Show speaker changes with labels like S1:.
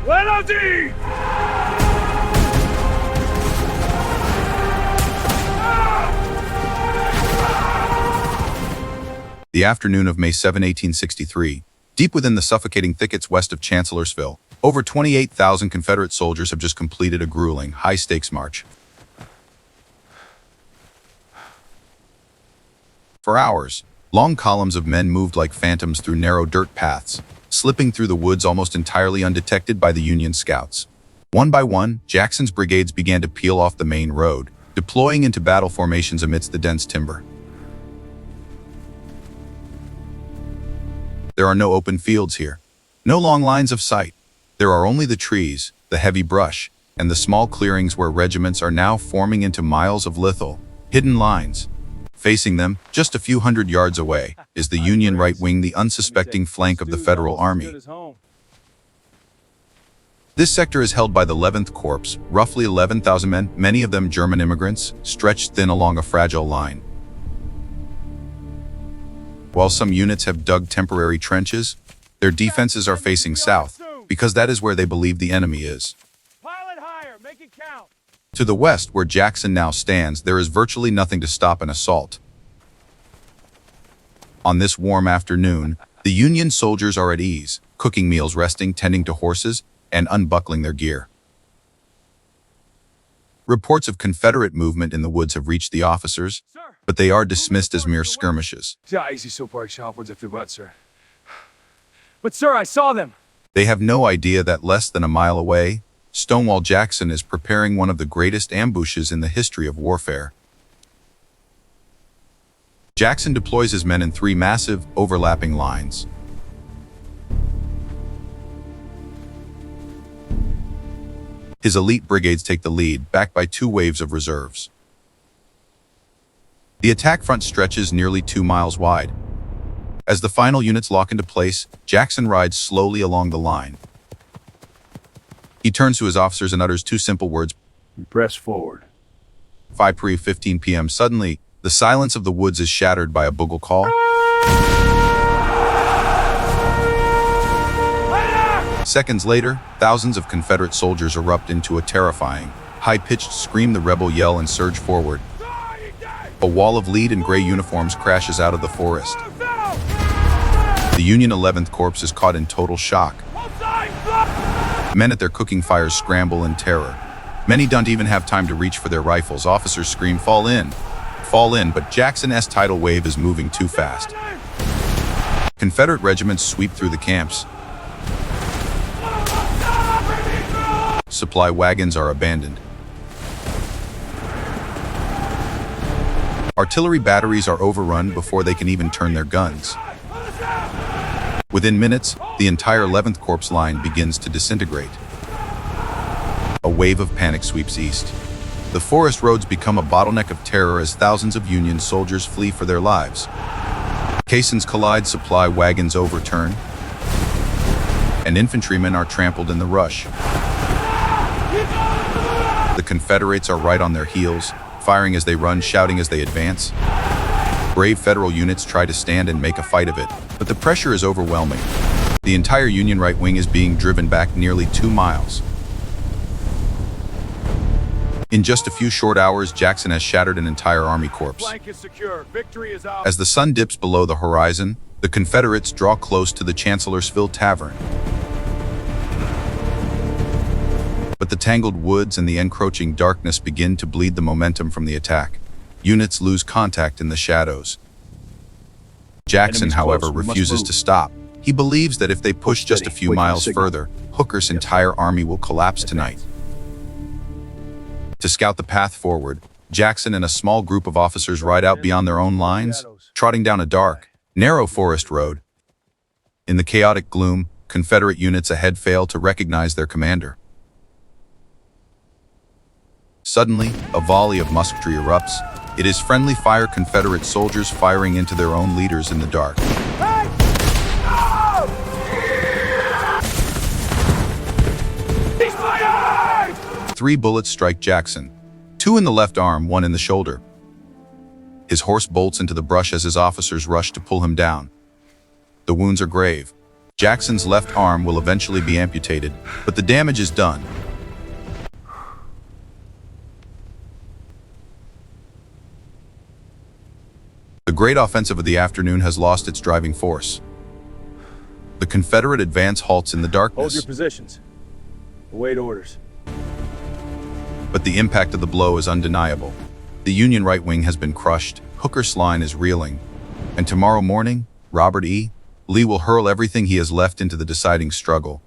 S1: The afternoon of May 7, 1863, deep within the suffocating thickets west of Chancellorsville, over 28,000 Confederate soldiers have just completed a grueling, high-stakes march. For hours, long columns of men moved like phantoms through narrow dirt paths, slipping through the woods almost entirely undetected by the Union scouts. One by one, Jackson's brigades began to peel off the main road, deploying into battle formations amidst the dense timber. There are no open fields here, no long lines of sight. There are only the trees, the heavy brush, and the small clearings where regiments are now forming into miles of lethal, hidden lines. Facing them, just a few hundred yards away, is the Union right wing, the unsuspecting flank of the Federal Army. This sector is held by the 11th Corps, roughly 11,000 men, many of them German immigrants, stretched thin along a fragile line. While some units have dug temporary trenches, their defenses are facing south, because that is where they believe the enemy is. To the west, where Jackson now stands, there is virtually nothing to stop an assault. On this warm afternoon, the Union soldiers are at ease, cooking meals, resting, tending to horses, and unbuckling their gear. Reports of Confederate movement in the woods have reached the officers, but they are dismissed as mere skirmishes.
S2: But sir, I saw them.
S1: They have no idea that less than a mile away, Stonewall Jackson is preparing one of the greatest ambushes in the history of warfare. Jackson deploys his men in 3 massive, overlapping lines. His elite brigades take the lead, backed by 2 waves of reserves. The attack front stretches nearly 2 miles wide. As the final units lock into place, Jackson rides slowly along the line. He turns to his officers and utters 2 simple words:
S3: "Press forward."
S1: 5:15 p.m. Suddenly, the silence of the woods is shattered by a bugle call. Seconds later, thousands of Confederate soldiers erupt into a terrifying, high-pitched scream. The rebel yell and surge forward. A wall of lead and gray uniforms crashes out of the forest. The Union 11th Corps is caught in total shock. Men at their cooking fires scramble in terror. Many don't even have time to reach for their rifles. Officers scream, "Fall in! Fall in!" But Jackson's tidal wave is moving too fast. Confederate regiments sweep through the camps. Supply wagons are abandoned. Artillery batteries are overrun before they can even turn their guns. Within minutes, the entire 11th Corps line begins to disintegrate. A wave of panic sweeps east. The forest roads become a bottleneck of terror as thousands of Union soldiers flee for their lives. Caissons collide, supply wagons overturn, and infantrymen are trampled in the rush. The Confederates are right on their heels, firing as they run, shouting as they advance. Brave Federal units try to stand and make a fight of it, but the pressure is overwhelming. The entire Union right wing is being driven back nearly 2 miles. In just a few short hours, Jackson has shattered an entire Army corps. As the sun dips below the horizon, the Confederates draw close to the Chancellorsville Tavern. But the tangled woods and the encroaching darkness begin to bleed the momentum from the attack. Units lose contact in the shadows. Jackson, however, refuses to stop. He believes that if they push just a few miles further, Hooker's entire army will collapse tonight. To scout the path forward, Jackson and a small group of officers ride out beyond their own lines, trotting down a dark, narrow forest road. In the chaotic gloom, Confederate units ahead fail to recognize their commander. Suddenly, a volley of musketry erupts. It is friendly fire, Confederate soldiers firing into their own leaders in the dark. Three bullets strike Jackson, 2 in the left arm, 1 in the shoulder. His horse bolts into the brush as his officers rush to pull him down. The wounds are grave. Jackson's left arm will eventually be amputated, but the damage is done. The great offensive of the afternoon has lost its driving force. The Confederate advance halts in the
S2: Hold
S1: darkness.
S2: your positions. Await orders.
S1: But the impact of the blow is undeniable. The Union right wing has been crushed, Hooker's line is reeling, and tomorrow morning, Robert E. Lee will hurl everything he has left into the deciding struggle.